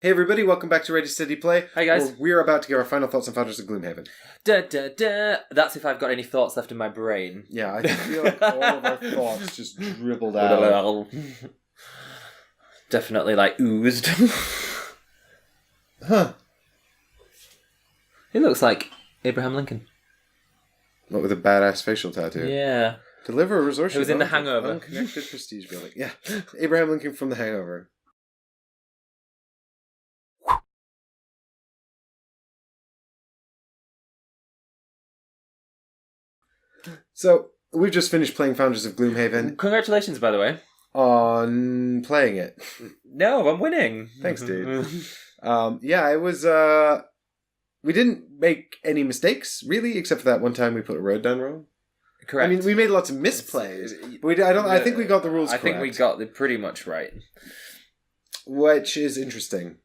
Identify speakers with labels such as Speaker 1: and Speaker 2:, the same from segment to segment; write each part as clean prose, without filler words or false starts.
Speaker 1: Hey everybody, welcome back to Ready Steady Play.
Speaker 2: Hi guys.
Speaker 1: We're about to give our final thoughts on Founders of Gloomhaven.
Speaker 2: That's if I've got any thoughts left in my brain.
Speaker 1: Yeah, I feel like all of our thoughts just dribbled out.
Speaker 2: Definitely oozed.
Speaker 1: Huh.
Speaker 2: He looks like Abraham Lincoln.
Speaker 1: What, with a badass facial tattoo?
Speaker 2: Yeah.
Speaker 1: Deliver a resource.
Speaker 2: It was in The Hangover.
Speaker 1: Unconnected prestige building. Yeah. Abraham Lincoln from The Hangover. So, we've just finished playing Founders of Gloomhaven.
Speaker 2: Congratulations, by the way.
Speaker 1: On playing it.
Speaker 2: No, I'm winning.
Speaker 1: Thanks, dude. Yeah, it was, we didn't make any mistakes, really, except for that one time we put a road down wrong.
Speaker 2: Correct.
Speaker 1: I mean, we made lots of misplays, but I think we got the rules correct.
Speaker 2: I think we got it pretty much right.
Speaker 1: Which is interesting.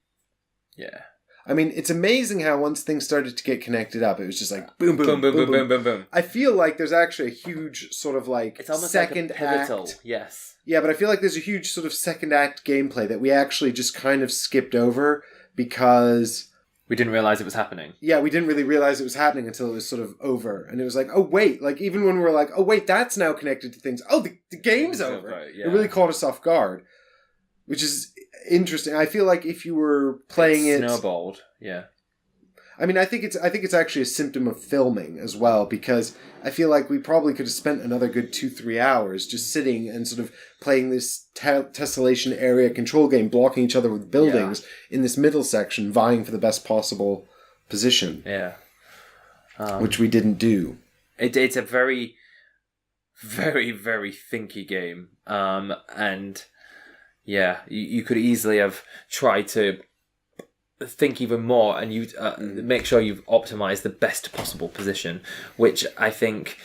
Speaker 2: Yeah.
Speaker 1: I mean, it's amazing how once things started to get connected up, it was just like boom, boom,
Speaker 2: boom, boom, boom, boom, boom, boom.
Speaker 1: I feel like there's actually a huge sort of like
Speaker 2: it's almost
Speaker 1: second
Speaker 2: like a pivotal,
Speaker 1: act.
Speaker 2: yes.
Speaker 1: Yeah, but I feel like there's a huge sort of second act gameplay that we actually just kind of skipped over because
Speaker 2: we didn't realize it was happening.
Speaker 1: Yeah, we didn't really realize it was happening until it was sort of over. And it was like, oh, wait. Like, even when we were like, oh, wait, that's now connected to things. Oh, the game's over.
Speaker 2: Yeah.
Speaker 1: It really caught us off guard, which is interesting. I feel like if you were playing it...
Speaker 2: snowballed, yeah.
Speaker 1: I mean, I think it's actually a symptom of filming as well, because I feel like we probably could have spent another good 2-3 hours just sitting and sort of playing this tessellation area control game, blocking each other with buildings in this middle section, vying for the best possible position.
Speaker 2: Yeah.
Speaker 1: Which we didn't do.
Speaker 2: It's a very, very, very thinky game. And yeah, you could easily have tried to think even more and you make sure you've optimized the best possible position, which I think,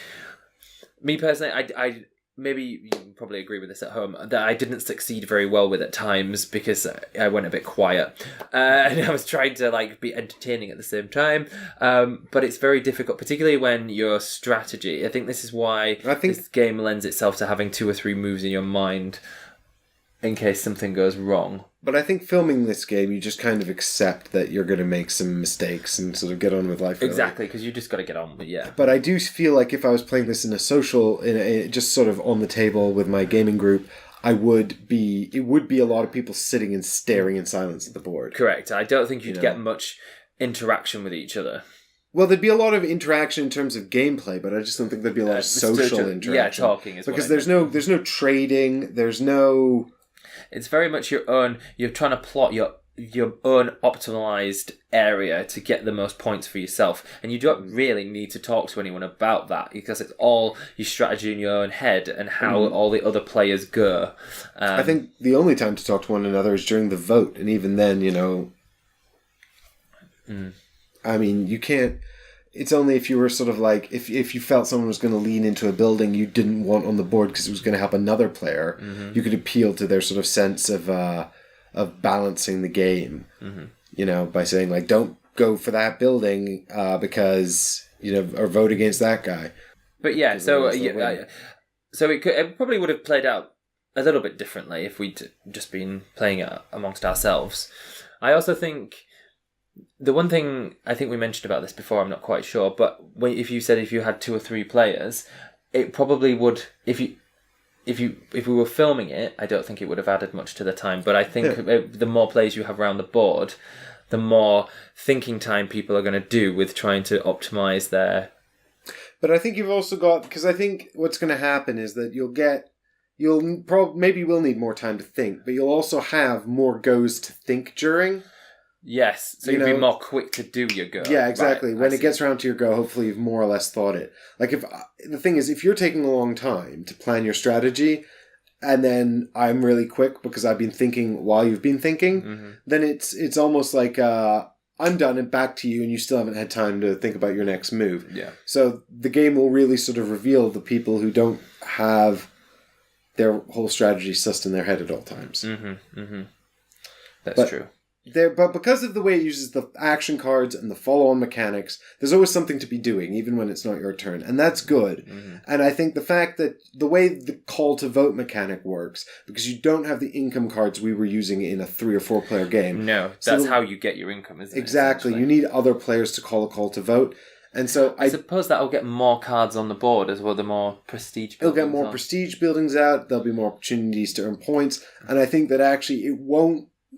Speaker 2: me personally, I maybe you probably agree with this at home, that I didn't succeed very well with at times because I went a bit quiet and I was trying to be entertaining at the same time, but it's very difficult, particularly when your strategy, I think this is why this game lends itself to having 2 or 3 moves in your mind in case something goes wrong.
Speaker 1: But I think filming this game, you just kind of accept that you're going to make some mistakes and sort of get on with life.
Speaker 2: Exactly, because you just got to get on with
Speaker 1: But I do feel like if I was playing this in a social, just sort of on the table with my gaming group, it would be a lot of people sitting and staring in silence at the board.
Speaker 2: Correct. I don't think you'd get much interaction with each other.
Speaker 1: Well, there'd be a lot of interaction in terms of gameplay, but I just don't think there'd be a lot of social interaction.
Speaker 2: Yeah, talking is
Speaker 1: because there's no trading, there's no...
Speaker 2: It's very much your own. You're trying to plot your own optimized area to get the most points for yourself, and you don't really need to talk to anyone about that because it's all your strategy in your own head and how all the other players go.
Speaker 1: I think the only time to talk to one another is during the vote, and even then, I mean, you can't. It's only if you were sort of like, if you felt someone was going to lean into a building you didn't want on the board because it was going to help another player, you could appeal to their sort of sense of balancing the game, by saying, like, don't go for that building because, or vote against that guy.
Speaker 2: But yeah, so it probably would have played out a little bit differently if we'd just been playing it amongst ourselves. I also think... The one thing I think we mentioned about this before, I'm not quite sure, but if you had 2 or 3 players, it probably would. If we were filming it, I don't think it would have added much to the time. But I think the more players you have around the board, the more thinking time people are going to do with trying to optimize their.
Speaker 1: But I think you've also got, because I think what's going to happen is that maybe will need more time to think, but you'll also have more goes to think during.
Speaker 2: Yes, so you'll be more quick to do your go.
Speaker 1: Yeah, exactly. Right, when it gets around to your go, hopefully you've more or less thought it. Like, the thing is, if you're taking a long time to plan your strategy, and then I'm really quick because I've been thinking while you've been thinking, then it's almost like I'm done and back to you, and you still haven't had time to think about your next move.
Speaker 2: Yeah.
Speaker 1: So the game will really sort of reveal the people who don't have their whole strategy sussed in their head at all times.
Speaker 2: That's true.
Speaker 1: But because of the way it uses the action cards and the follow-on mechanics, there's always something to be doing, even when it's not your turn. And that's good. Mm-hmm. And I think the fact that the way the call to vote mechanic works, because you don't have the income cards we were using in a 3 or 4 player game.
Speaker 2: No, that's how you get your income, isn't it?
Speaker 1: Exactly. You need other players to call a call to vote. And so
Speaker 2: I suppose that'll get more cards on the board as well, the more prestige buildings.
Speaker 1: It'll get more prestige buildings out, there'll be more opportunities to earn points, and I think that actually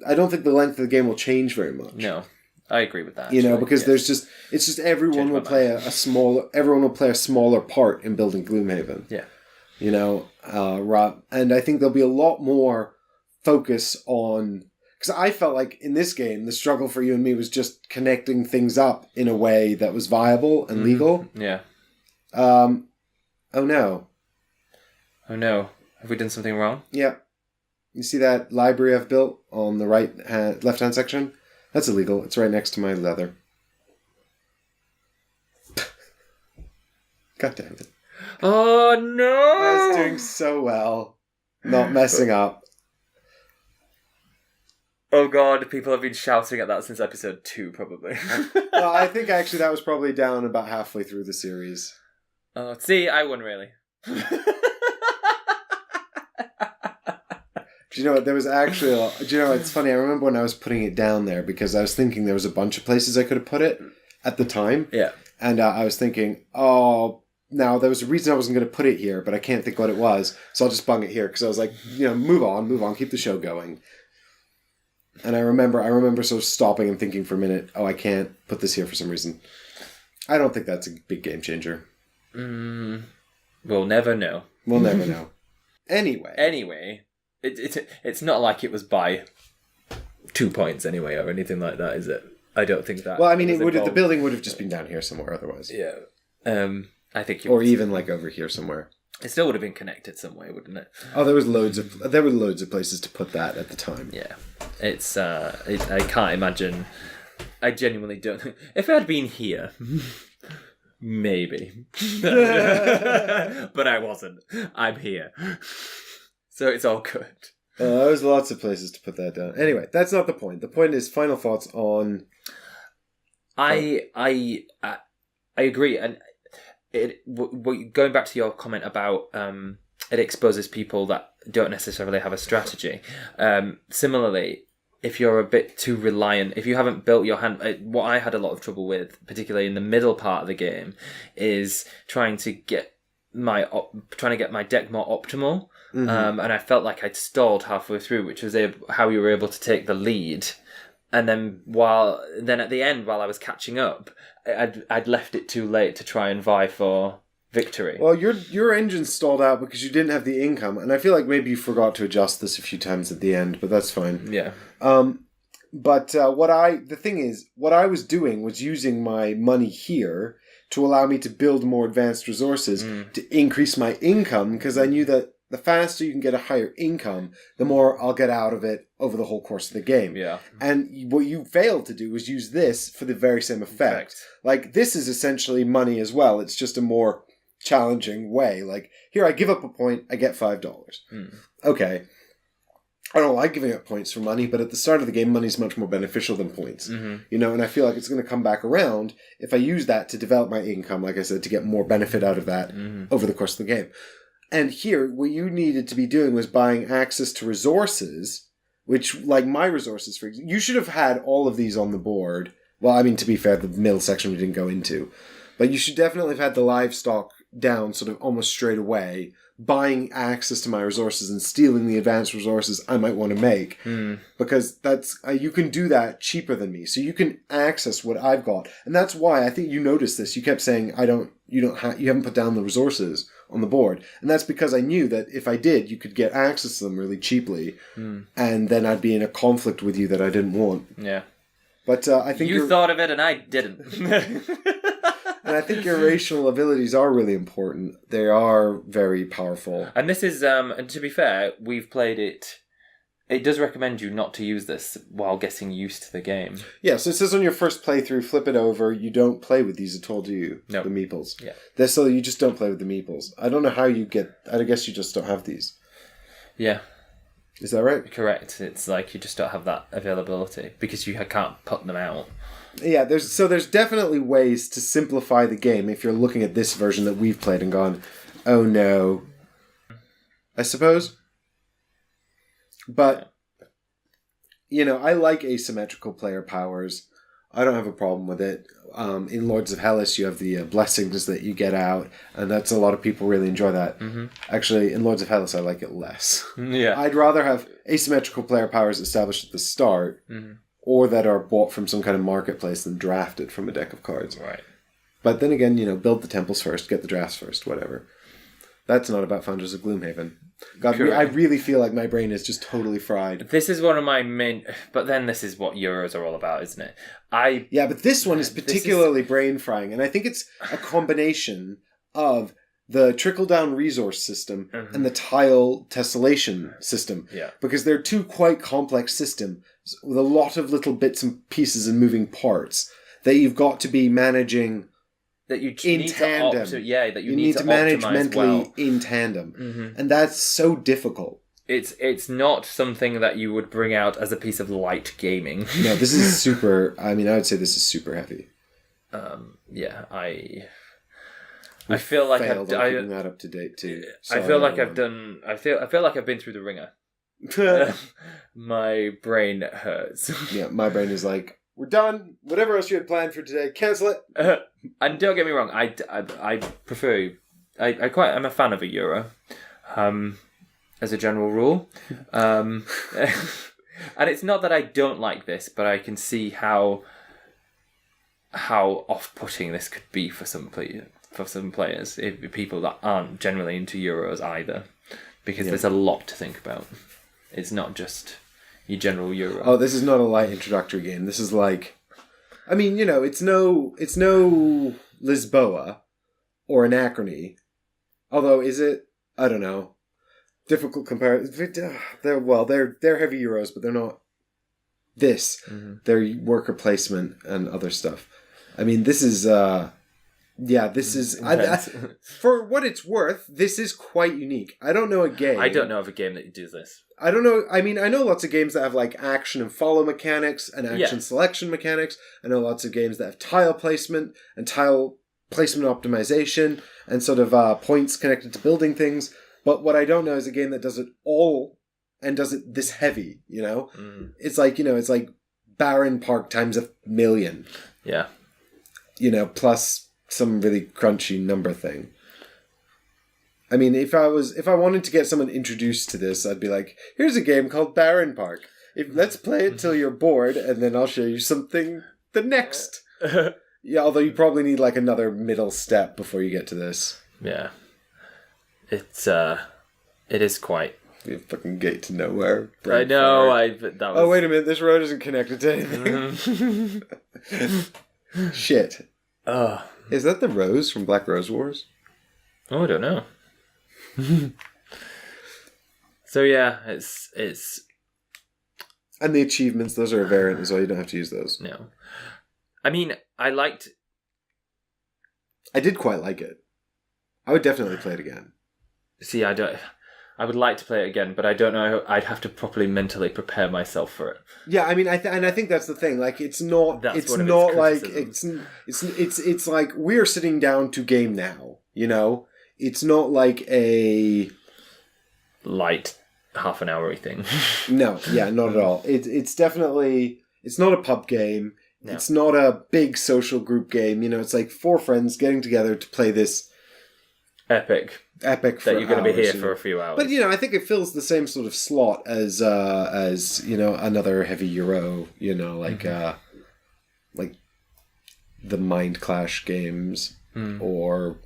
Speaker 1: I don't think the length of the game will change very much.
Speaker 2: No, I agree with that.
Speaker 1: Because it's just everyone will play a smaller part in building Gloomhaven.
Speaker 2: Yeah.
Speaker 1: And I think there'll be a lot more focus on, because I felt like in this game, the struggle for you and me was just connecting things up in a way that was viable and legal.
Speaker 2: Yeah.
Speaker 1: Oh no.
Speaker 2: Oh no. Have we done something wrong?
Speaker 1: Yeah. You see that library I've built on the left-hand section? That's illegal. It's right next to my leather. God damn it.
Speaker 2: Oh no!
Speaker 1: I was doing so well. Not messing up.
Speaker 2: Oh god, people have been shouting at that since episode 2, probably.
Speaker 1: Well, I think actually that was probably down about halfway through the series.
Speaker 2: Oh, see, I won really.
Speaker 1: Do you know what? There was actually... it's funny. I remember when I was putting it down there because I was thinking there was a bunch of places I could have put it at the time.
Speaker 2: Yeah.
Speaker 1: And I was thinking, now there was a reason I wasn't going to put it here, but I can't think what it was. So I'll just bung it here because I was like, move on, keep the show going. And I remember sort of stopping and thinking for a minute, I can't put this here for some reason. I don't think that's a big game changer.
Speaker 2: We'll never know.
Speaker 1: We'll never know.
Speaker 2: Anyway, it's not like it was by 2 points anyway or anything like that, is it? I don't think that.
Speaker 1: Well, I mean, the building would have just been down here somewhere otherwise.
Speaker 2: Yeah. I think.
Speaker 1: Or even like over here somewhere.
Speaker 2: It still would have been connected some way, wouldn't it?
Speaker 1: Oh, there were loads of places to put that at the time.
Speaker 2: Yeah, it's. I can't imagine. I genuinely don't. If it had been here, maybe, but I wasn't. I'm here, so it's all good.
Speaker 1: There was lots of places to put that down. Anyway, that's not the point. The point is final thoughts on.
Speaker 2: I agree, and. Going back to your comment about it exposes people that don't necessarily have a strategy. Similarly, if you're a bit too reliant, if you haven't built your hand, what I had a lot of trouble with, particularly in the middle part of the game, is trying to get my deck more optimal. Mm-hmm. And I felt like I'd stalled halfway through, which was how you were able to take the lead. And then at the end, while I was catching up, I'd left it too late to try and vie for victory.
Speaker 1: Well, your engine stalled out because you didn't have the income, and I feel like maybe you forgot to adjust this a few times at the end, but that's fine.
Speaker 2: Yeah.
Speaker 1: But the thing is, what I was doing was using my money here to allow me to build more advanced resources to increase my income, because I knew that the faster you can get a higher income, the more I'll get out of it over the whole course of the game.
Speaker 2: Yeah.
Speaker 1: And what you failed to do was use this for the very same effect. Like, this is essentially money as well. It's just a more challenging way. Like, here, I give up a point, I get $5. Okay. I don't like giving up points for money, but at the start of the game, money's much more beneficial than points. Mm-hmm. And I feel like it's going to come back around if I use that to develop my income, like I said, to get more benefit out of that over the course of the game. And here, what you needed to be doing was buying access to resources, which, like my resources, for example, you should have had all of these on the board. Well, I mean, to be fair, the middle section we didn't go into. But you should definitely have had the livestock down sort of almost straight away, buying access to my resources and stealing the advanced resources I might want to make. Because that's you can do that cheaper than me. So you can access what I've got. And that's why I think you noticed this. You kept saying, you haven't put down the resources on the board. And that's because I knew that if I did, you could get access to them really cheaply. And then I'd be in a conflict with you that I didn't want.
Speaker 2: Yeah.
Speaker 1: But I think
Speaker 2: you thought of it and I didn't.
Speaker 1: And I think your racial abilities are really important. They are very powerful.
Speaker 2: And this is, and to be fair, we've played it. It does recommend you not to use this while getting used to the game.
Speaker 1: Yeah, so it says on your first playthrough, flip it over, you don't play with these at all, do you?
Speaker 2: No.
Speaker 1: The meeples.
Speaker 2: Yeah.
Speaker 1: So you just don't play with the meeples. I don't know how you get... I guess you just don't have these.
Speaker 2: Yeah.
Speaker 1: Is that right?
Speaker 2: Correct. It's like you just don't have that availability because you can't put them out.
Speaker 1: Yeah, there's definitely ways to simplify the game if you're looking at this version that we've played and gone, oh no, I suppose. But, I like asymmetrical player powers. I don't have a problem with it. In Lords of Hellas, you have the blessings that you get out, and that's a lot of people really enjoy that. Mm-hmm. Actually, in Lords of Hellas, I like it less.
Speaker 2: Yeah,
Speaker 1: I'd rather have asymmetrical player powers established at the start, or that are bought from some kind of marketplace than drafted from a deck of cards.
Speaker 2: Right.
Speaker 1: But then again, build the temples first, get the drafts first, whatever. That's not about Founders of Gloomhaven. God, I really feel like my brain is just totally fried.
Speaker 2: This is one of my main... But then this is what Euros are all about, isn't it?
Speaker 1: Yeah, but this one is particularly brain frying, and I think it's a combination of the trickle-down resource system and the tile tessellation system.
Speaker 2: Yeah.
Speaker 1: Because they're two quite complex systems with a lot of little bits and pieces and moving parts that you've got to be managing...
Speaker 2: That you
Speaker 1: in
Speaker 2: need
Speaker 1: tandem.
Speaker 2: that you
Speaker 1: need to manage mentally
Speaker 2: well.
Speaker 1: in tandem. And that's so difficult.
Speaker 2: It's not something that you would bring out as a piece of light gaming.
Speaker 1: No, this is super... I would say this is super heavy.
Speaker 2: Yeah, I feel like
Speaker 1: I've keeping that up to date too.
Speaker 2: I feel like I've done... I feel like I've been through the ringer. My brain hurts.
Speaker 1: Yeah, my brain is like, we're done. Whatever else you had planned for today, cancel it.
Speaker 2: And don't get me wrong, I prefer... I'm a fan of a Euro, as a general rule. And it's not that I don't like this, but I can see how off-putting this could be for some players, people that aren't generally into Euros either, because there's a lot to think about. It's not just your general Euro.
Speaker 1: Oh, this is not a light introductory game. This is like... it's no Lisboa or Anachrony. Although, is it? I don't know. Difficult comparison. They're heavy Euros, but they're not this. They're worker placement and other stuff. This is... this is... for what it's worth, this is quite unique. I don't know a game...
Speaker 2: I don't know of a game that does this.
Speaker 1: I don't know... I know lots of games that have, action and follow mechanics and action selection mechanics. I know lots of games that have tile placement and tile placement optimization and sort of points connected to building things. But what I don't know is a game that does it all and does it this heavy, It's like, it's like Baron Park times 1,000,000.
Speaker 2: Yeah.
Speaker 1: Plus... some really crunchy number thing. If I wanted to get someone introduced to this, I'd be like, here's a game called Baron Park. Let's play it till you're bored, and then I'll show you something the next. Yeah, although you probably need another middle step before you get to this.
Speaker 2: Yeah. It is quite...
Speaker 1: The fucking gate to nowhere.
Speaker 2: I know,
Speaker 1: Oh, wait a minute, this road isn't connected to anything. Shit. Is that the Rose from Black Rose Wars?
Speaker 2: Oh, I don't know. So yeah, it's
Speaker 1: and the achievements, those are a variant as well. You don't have to use those.
Speaker 2: No.
Speaker 1: I did quite like it. I would definitely play it again.
Speaker 2: See, I would like to play it again, but I don't know. I'd have to properly mentally prepare myself for it.
Speaker 1: Yeah, I think that's the thing. It's not.
Speaker 2: That's
Speaker 1: it's not like it's like we're sitting down to game now. It's not like a
Speaker 2: light half an hour-y thing.
Speaker 1: No, yeah, not at all. It's definitely not a pub game. No. It's not a big social group game. It's like 4 friends getting together to play this
Speaker 2: epic
Speaker 1: that
Speaker 2: you're going to be here for a few hours.
Speaker 1: But I think it fills the same sort of slot as another heavy Euro. Like the Mind Clash games or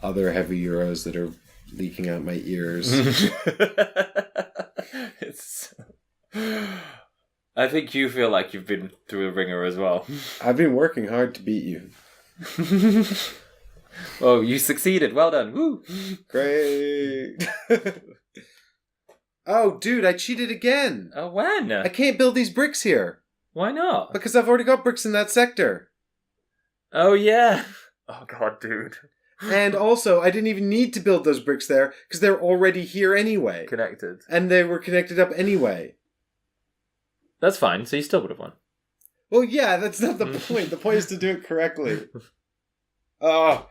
Speaker 1: other heavy Euros that are leaking out my ears.
Speaker 2: I think you feel like you've been through a ringer as well.
Speaker 1: I've been working hard to beat you.
Speaker 2: Oh, you succeeded. Well done. Woo!
Speaker 1: Great. Oh, dude, I cheated again.
Speaker 2: Oh, when?
Speaker 1: I can't build these bricks here.
Speaker 2: Why not?
Speaker 1: Because I've already got bricks in that sector.
Speaker 2: Oh, yeah. Oh, God, dude.
Speaker 1: And also, I didn't even need to build those bricks there because they're already here anyway.
Speaker 2: Connected.
Speaker 1: And they were connected up anyway.
Speaker 2: That's fine. So you still would have won.
Speaker 1: Well, yeah, that's not the point. The point is to do it correctly. Oh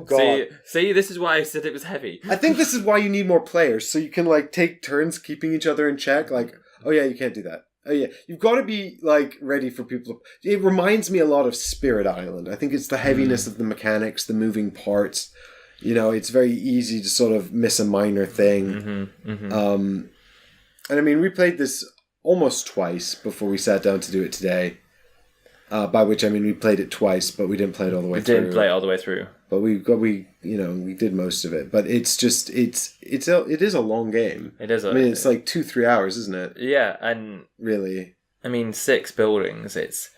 Speaker 1: God.
Speaker 2: See, this is why I said it was heavy.
Speaker 1: I think this is why you need more players, so you can, like, take turns keeping each other in check. Like, oh yeah, you can't do that. Oh yeah, you've got to be, like, ready for people to... It reminds me a lot of Spirit Island. I think it's the heaviness of the mechanics, the moving parts. You know, it's very easy to sort of miss a minor thing. And I mean, we played this almost twice before we sat down to do it today. By which I mean we played it twice, but we didn't play it all the way through.
Speaker 2: We didn't play it all the way through.
Speaker 1: But we did most of it. But it's just it is a long game.
Speaker 2: It is.
Speaker 1: It's like 2-3 hours, isn't it?
Speaker 2: Yeah, and
Speaker 1: really,
Speaker 2: I mean 6 buildings. It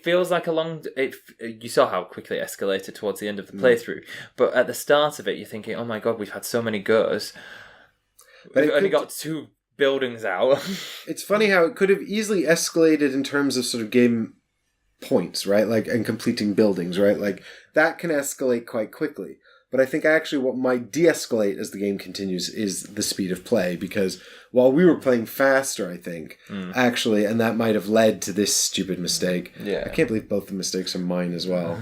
Speaker 2: feels like a long. You saw how quickly it escalated towards the end of the playthrough, but at the start of it, you're thinking, "Oh my god, we've had so many goes. We've only got 2 buildings out."
Speaker 1: It's funny how it could have easily escalated in terms of sort of game points, right? Like, and completing buildings, right? Like, that can escalate quite quickly. But I think actually what might de-escalate as the game continues is the speed of play, because while we were playing faster, I think, actually, and that might have led to this stupid mistake.
Speaker 2: Yeah.
Speaker 1: I can't believe both the mistakes are mine as well.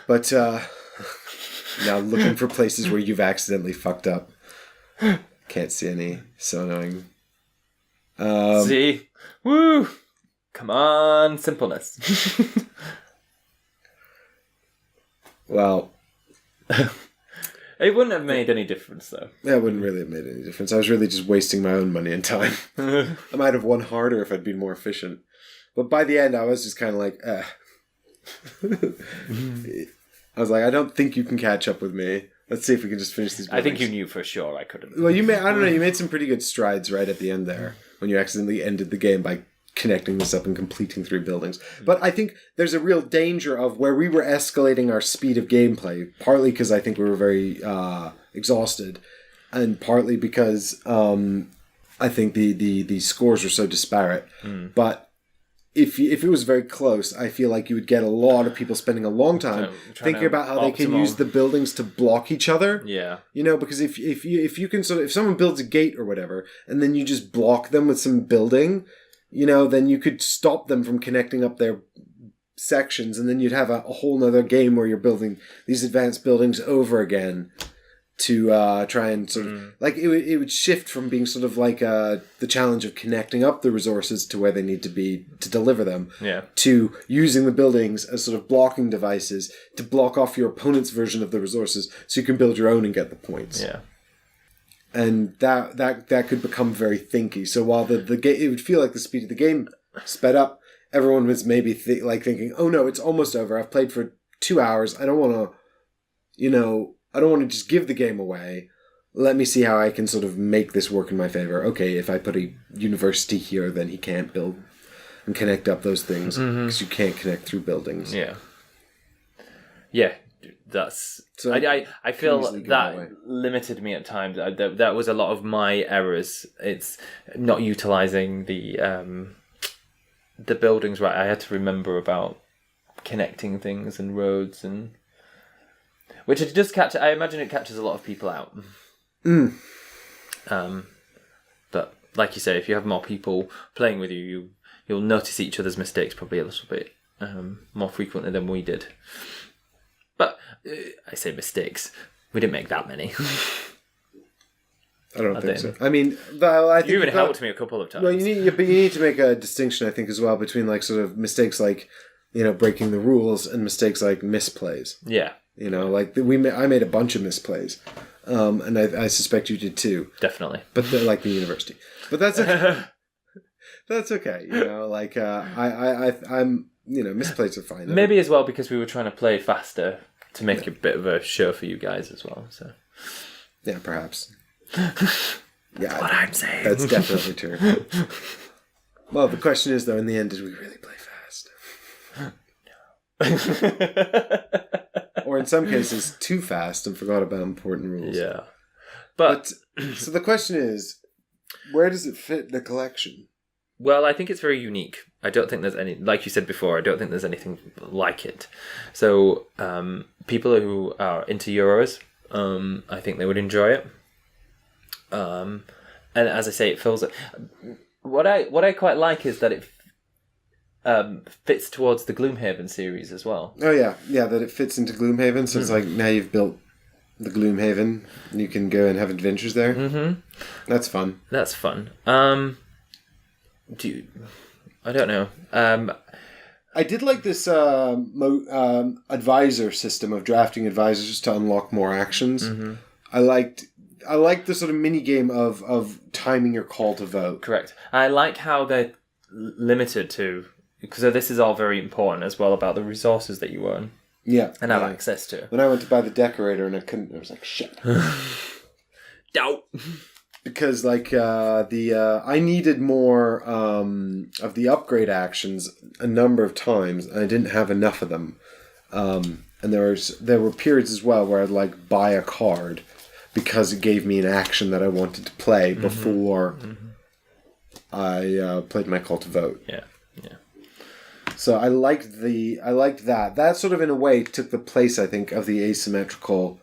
Speaker 1: But now looking for places where you've accidentally fucked up. Can't see any. So annoying.
Speaker 2: See? Woo! Come on, simpleness.
Speaker 1: Well,
Speaker 2: it wouldn't have made any difference, though.
Speaker 1: Yeah, it wouldn't really have made any difference. I was really just wasting my own money and time. I might have won harder if I'd been more efficient. But by the end, I was just kind of like, I was like, I don't think you can catch up with me. Let's see if we can just finish these buildings.
Speaker 2: I think you knew for sure I couldn't.
Speaker 1: Well, I don't know, you made some pretty good strides right at the end there when you accidentally ended the game by connecting this up and completing 3 buildings. But I think there's a real danger of where we were escalating our speed of gameplay, partly because I think we were very exhausted, and partly because I think the scores were so disparate. But if it was very close, I feel like you would get a lot of people spending a long time thinking about how they can use the buildings to block each other.
Speaker 2: Yeah,
Speaker 1: you know, because if you can if someone builds a gate or whatever, and then you just block them with some building, you know, then you could stop them from connecting up their sections, and then you'd have a whole nother game where you're building these advanced buildings over again to try and sort of like it would shift from being sort of like the challenge of connecting up the resources to where they need to be to deliver them, to using the buildings as sort of blocking devices to block off your opponent's version of the resources so you can build your own and get the points.
Speaker 2: Yeah.
Speaker 1: And that could become very thinky. So while the game, it would feel like the speed of the game sped up, everyone was maybe thinking, oh no, it's almost over. I've played for 2 hours. I don't want to just give the game away. Let me see how I can sort of make this work in my favor. Okay, if I put a university here, then he can't build and connect up those things because you can't connect through buildings.
Speaker 2: Yeah. Yeah. That's so I feel that limited me at times. That was a lot of my errors. It's not utilizing the buildings right. I had to remember about connecting things and roads, and which it does catch. I imagine it catches a lot of people out. But like you say, if you have more people playing with you, you'll notice each other's mistakes probably a little bit more frequently than we did. But I say mistakes. We didn't make that many.
Speaker 1: I don't think so. I mean, I think
Speaker 2: you even helped me a couple of times.
Speaker 1: Well, you need to make a distinction, I think, as well between like sort of mistakes like, you know, breaking the rules and mistakes like misplays.
Speaker 2: Yeah.
Speaker 1: You know, like I made a bunch of misplays, and I suspect you did too.
Speaker 2: Definitely.
Speaker 1: But they're like the university. But that's okay. That's okay. You know, like I'm. You know, misplays are fine.
Speaker 2: Maybe as well because we were trying to play faster to make a bit of a show for you guys as well. So,
Speaker 1: yeah, perhaps.
Speaker 2: Yeah, what I'm saying.
Speaker 1: That's definitely true. Well, the question is, though, in the end, did we really play fast? Or in some cases, too fast and forgot about important rules.
Speaker 2: Yeah,
Speaker 1: but so the question is, where does it fit in the collection?
Speaker 2: Well, I think it's very unique. I don't think there's any, like you said before, I don't think there's anything like it. So, people who are into Euros, I think they would enjoy it. And as I say, it fills it. What I quite like is that it fits towards the Gloomhaven series as well.
Speaker 1: Oh yeah, that it fits into Gloomhaven. So it's like now you've built the Gloomhaven, and you can go and have adventures there. Mm-hmm. That's fun.
Speaker 2: Dude, I don't know.
Speaker 1: I did like this advisor system of drafting advisors to unlock more actions. Mm-hmm. I liked the sort of mini game of timing your call to vote.
Speaker 2: Correct. I like how they're limited to, because this is all very important as well about the resources that you earn.
Speaker 1: Yeah.
Speaker 2: And have access to.
Speaker 1: When I went to buy the decorator and I couldn't, I was like, shit.
Speaker 2: Doubt.
Speaker 1: Because I needed more of the upgrade actions a number of times, and I didn't have enough of them. And there were periods as well where I'd buy a card because it gave me an action that I wanted to play before I played my call to vote.
Speaker 2: Yeah.
Speaker 1: So I liked that. That sort of in a way took the place, I think, of the asymmetrical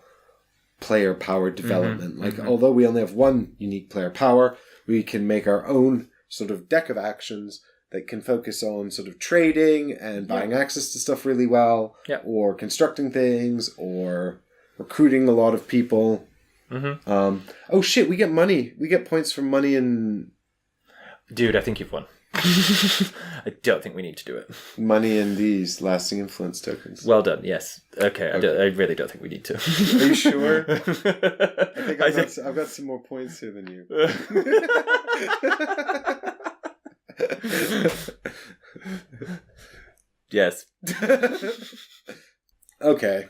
Speaker 1: player power development. Although we only have one unique player power, we can make our own sort of deck of actions that can focus on sort of trading and buying access to stuff really well, or constructing things, or recruiting a lot of people. Mm-hmm. Oh shit, we get money. We get points from money and...
Speaker 2: Dude, I think you've won. I don't think we need to do it.
Speaker 1: Money and these lasting influence tokens.
Speaker 2: Well done, yes. Okay. I really don't think we need to.
Speaker 1: Are you sure? I think I've got some more points here than you.
Speaker 2: Yes.
Speaker 1: Okay.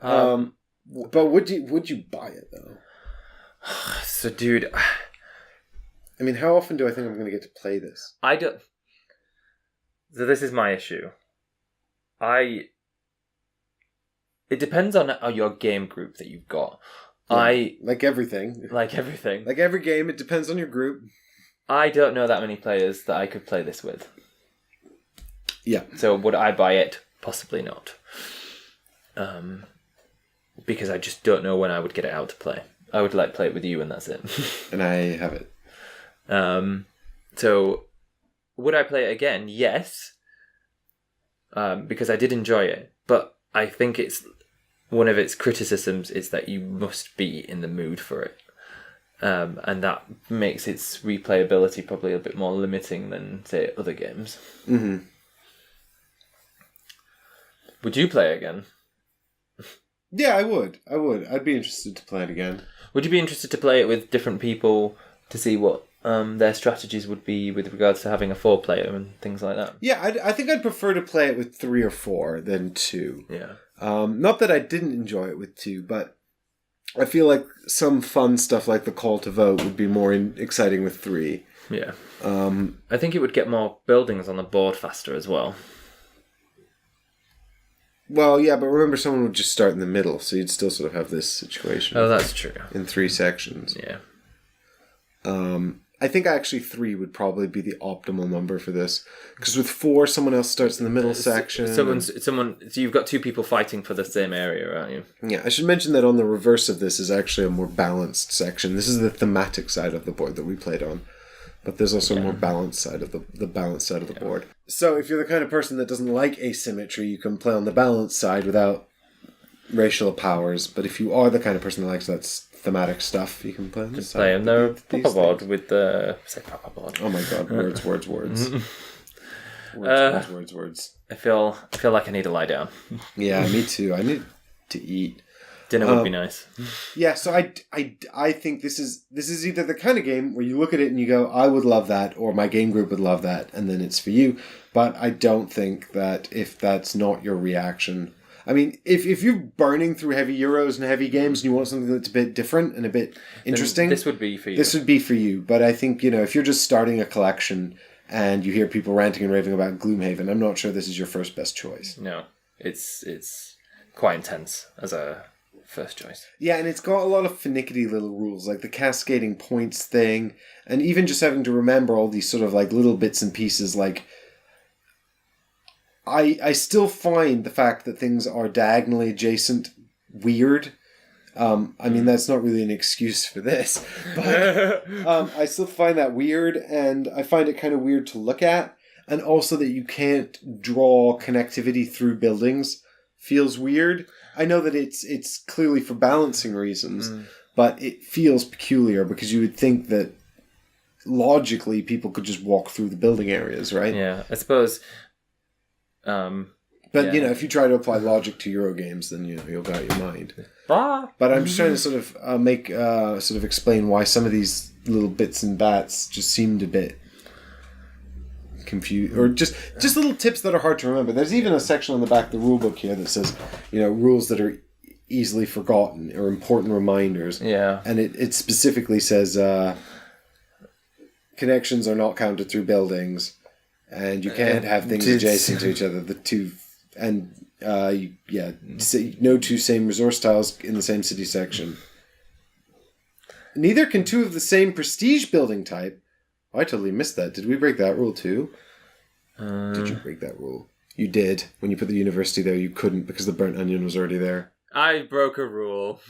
Speaker 1: But would you buy it though?
Speaker 2: So, dude,
Speaker 1: I mean, how often do I think I'm going to get to play this?
Speaker 2: I don't. So this is my issue. It depends on your game group that you've got.
Speaker 1: Yeah, like everything.
Speaker 2: Like everything.
Speaker 1: Like every game, it depends on your group.
Speaker 2: I don't know that many players that I could play this with.
Speaker 1: Yeah.
Speaker 2: So would I buy it? Possibly not. Because I just don't know when I would get it out to play. I would play it with you and that's it.
Speaker 1: And I have it.
Speaker 2: So would I play it again? Yes. Because I did enjoy it. But I think it's one of its criticisms is that you must be in the mood for it. And that makes its replayability probably a bit more limiting than, say, other games. Mm-hmm. Would you play it again?
Speaker 1: Yeah, I would. I'd be interested to play it again.
Speaker 2: Would you be interested to play it with different people to see what their strategies would be with regards to having a 4-player and things like that?
Speaker 1: Yeah, I think I'd prefer to play it with 3 or 4 than 2.
Speaker 2: Yeah.
Speaker 1: Not that I didn't enjoy it with 2, but I feel like some fun stuff like the call to vote would be more exciting with 3.
Speaker 2: Yeah. I think it would get more buildings on the board faster as well.
Speaker 1: Well, yeah, but remember someone would just start in the middle, so you'd still sort of have this situation.
Speaker 2: Oh, that's true.
Speaker 1: In 3 sections.
Speaker 2: Yeah.
Speaker 1: I think actually 3 would probably be the optimal number for this. Because with 4, someone else starts in the middle section.
Speaker 2: So you've got 2 people fighting for the same area, aren't you?
Speaker 1: Yeah, I should mention that on the reverse of this is actually a more balanced section. This is the thematic side of the board that we played on. But there's also a more balanced side of the balanced side of the board. So if you're the kind of person that doesn't like asymmetry, you can play on the balanced side without racial powers. But if you are the kind of person that likes that thematic stuff, you can play on this side.
Speaker 2: Play on the proper board with the... Say proper board.
Speaker 1: Oh my god, words. words.
Speaker 2: I feel like I need to lie down.
Speaker 1: Yeah, me too. I need to eat.
Speaker 2: Dinner would be nice.
Speaker 1: Yeah, so I think this is either the kind of game where you look at it and you go, I would love that, or my game group would love that, and then it's for you. But I don't think that if that's not your reaction... I mean, if you're burning through heavy Euros and heavy games and you want something that's a bit different and a bit interesting...
Speaker 2: This would be for you.
Speaker 1: This would be for you. But I think, if you're just starting a collection and you hear people ranting and raving about Gloomhaven, I'm not sure this is your first best choice.
Speaker 2: No, it's quite intense as a first choice.
Speaker 1: Yeah, and it's got a lot of finicky little rules, like the cascading points thing, and even just having to remember all these sort of like little bits and pieces. Like, I still find the fact that things are diagonally adjacent weird. I mean, that's not really an excuse for this, but I still find that weird, and I find it kind of weird to look at. And also that you can't draw connectivity through buildings feels weird. I know that it's clearly for balancing reasons, but it feels peculiar because you would think that logically people could just walk through the building areas, right?
Speaker 2: Yeah, I suppose.
Speaker 1: But, if you try to apply logic to Euro games, then, you'll go out your mind.
Speaker 2: Ah.
Speaker 1: But I'm just trying to sort of explain why some of these little bits and bats just seemed a bit confused, or just little tips that are hard to remember. There's even a section on the back of the rulebook here that says, rules that are easily forgotten or important reminders.
Speaker 2: Yeah. And
Speaker 1: it specifically says connections are not counted through buildings, and you can't have things adjacent to each other. The two, and no two same resource tiles in the same city section. Neither can two of the same prestige building type. Oh, I totally missed that. Did we break that rule too? Did you break that rule? You did. When you put the university there, you couldn't because the burnt onion was already there.
Speaker 2: I broke a rule.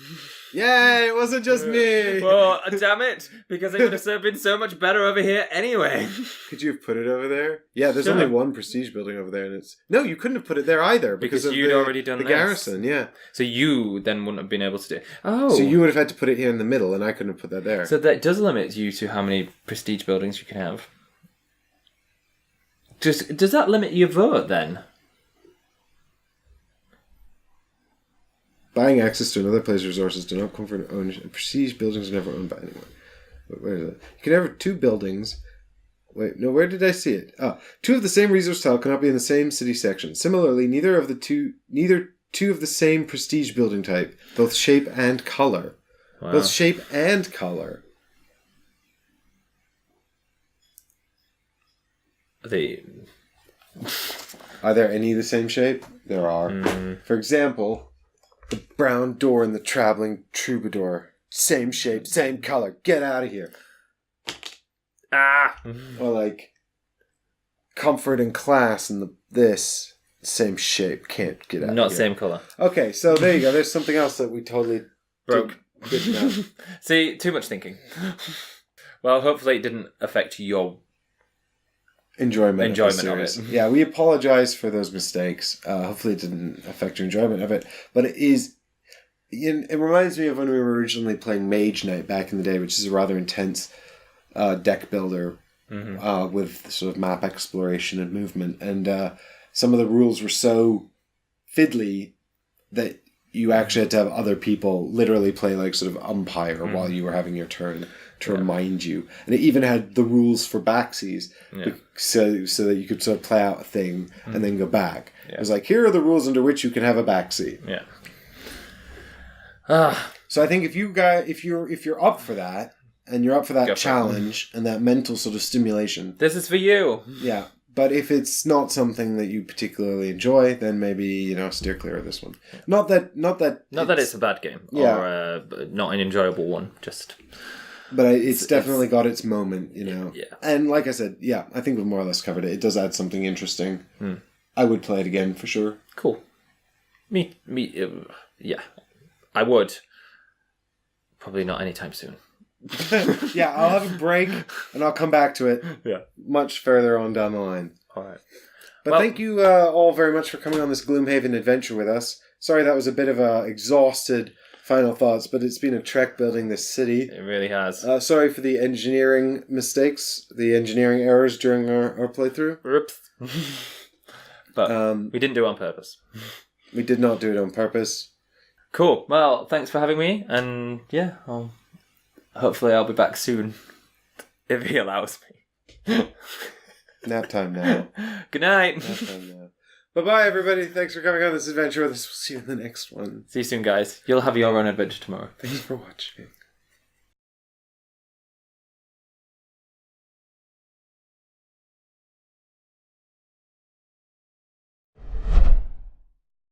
Speaker 1: Yay! It wasn't just me!
Speaker 2: Well, damn it! Because it would have been so much better over here anyway.
Speaker 1: Could you have put it over there? Yeah, there's only one prestige building over there, and it's... No, you couldn't have put it there either because of
Speaker 2: you'd already done
Speaker 1: the
Speaker 2: this.
Speaker 1: garrison, yeah.
Speaker 2: So you then wouldn't have been able to do it. Oh.
Speaker 1: So you would have had to put it here in the middle, and I couldn't have put that there.
Speaker 2: So that does limit you to how many prestige buildings you can have. Does that limit your vote then?
Speaker 1: Buying access to another player's resources do not come from ownership. Prestige buildings are never owned by anyone. Where is it? You can have two buildings. Wait, no, where did I see it? Two of the same resource tile cannot be in the same city section. Similarly, neither two of the same prestige building type, both shape and color. Wow. Both shape and color. Are there any the same shape? There are. For example, the brown door in the traveling troubadour. Same shape, same color. Get out of here. Or like comfort and class and this same shape. Can't get out of here.
Speaker 2: Not same color.
Speaker 1: Okay, so there you go. There's something else that we totally
Speaker 2: broke.
Speaker 1: Didn't know.
Speaker 2: See, too much thinking. Well, hopefully it didn't affect your enjoyment of it.
Speaker 1: Yeah, we apologize for those mistakes. Hopefully it didn't affect your enjoyment of it. But it reminds me of when we were originally playing Mage Knight back in the day, which is a rather intense deck builder with sort of map exploration and movement. And some of the rules were so fiddly that you actually had to have other people literally play like sort of umpire while you were having your turn to remind you. And it even had the rules for backsies so that you could sort of play out a thing and then go back. Yeah. It was like, here are the rules under which you can have a backseat.
Speaker 2: Yeah.
Speaker 1: So I think if you're up for that, and you're up for that challenge and that mental sort of stimulation,
Speaker 2: this is for you.
Speaker 1: Yeah. But if it's not something that you particularly enjoy, then maybe, steer clear of this one. Not that
Speaker 2: it's a bad game or not an enjoyable one, just.
Speaker 1: But it's definitely got its moment, Yeah. And like I said, I think we've more or less covered it. It does add something interesting. I would play it again for sure.
Speaker 2: Cool. Me, I would. Probably not anytime soon.
Speaker 1: I'll have a break and I'll come back to it.
Speaker 2: Yeah.
Speaker 1: Much further on down the line.
Speaker 2: All right.
Speaker 1: But thank you all very much for coming on this Gloomhaven adventure with us. Sorry that was a bit of a exhausted final thoughts, but it's been a trek building this city.
Speaker 2: It really has.
Speaker 1: Sorry for the engineering mistakes, the engineering errors during our playthrough.
Speaker 2: Oops. But we didn't do it on purpose.
Speaker 1: We did not do it on purpose.
Speaker 2: Cool. Well, thanks for having me, and hopefully I'll be back soon, if he allows me.
Speaker 1: Nap time now.
Speaker 2: Good night.
Speaker 1: Nap time now. Bye-bye, everybody. Thanks for coming on this adventure with us. We'll see you in the next one.
Speaker 2: See you soon, guys. You'll have your own adventure tomorrow.
Speaker 1: Thanks for watching.